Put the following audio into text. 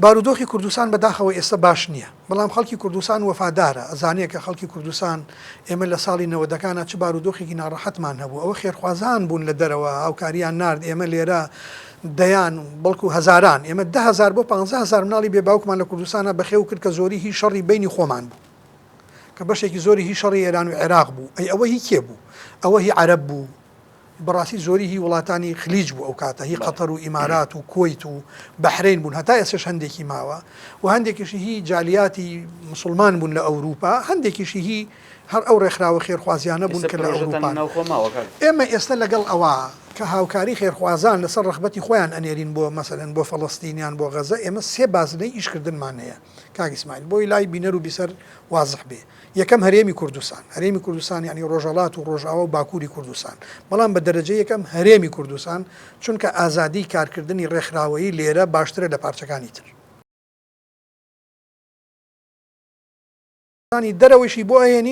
بارودۆخی کوردستان بەداخەوە ئێستا باش نییە، بەڵام خەڵکی کوردستان وەفادارە، ئەزانەیە کە خەڵکی کوردستان ئێمە لە ساڵی 90ەکانە چ بارودۆخێکی ناڕەحەتمان هەبوو، ئەوە خێرخوازان بوون لە دەرەوە، هاوکاریان نارد، ئێمە لێرە دەیان بەڵکو هەزاران، ئێمە 10,000 بۆ 15,000 مناڵی بێباوکمان لە کوردستانە بەخێو کرد کە زۆری هی شەڕی بینی خۆمان بوو، کە بەشێکی زۆری هی شەڕی ئێران و عێراق بوو، ئەوە هی کێ بوو؟ ئەوە هی عەرەب بوو. بەڕاستی زۆری هی وڵاتانی خلیج بوو ئەو کاتە، هی قەتەر و ئیمارات و کۆیت و بەحرین بوون، هەتا ئێستش هەندێکی ماوە و هەندێکیشی هی جالیاتی مسلمان بوون لە ئەوروپا، هەندێکیشی هی هەر ئەو ڕێکخراوە خێرخوازیانە بوون کە لە ئەوروپا. ئێمە ئێستا لەگەڵ ئەوە کە هاوکاری خێرخوازان لەسەر ڕەغبەتی خۆیان ئەنێرین بۆ مەسەلەن بۆ فەڵەستینیان بۆ غەزە، ئێمە سێ بازنەی ئیشکردنمان هەیە کاک ئیسماعیل، بۆی لای بینەر و بیسەر وازح بێ. یەکەم هەرێمی کوردستان، هەرێمی کوردستان یعنی ڕۆژهەڵات و ڕۆژئاوا و باکووری کوردستان، بەڵام بە دەرەجە یەکەم هەرێمی کوردستان، چونکە ئازادی کارکردنی ڕێکخراوەیی لێرە باشترە لە پارچەکانی تر. دەرەوەیشی بۆ ئەهێنی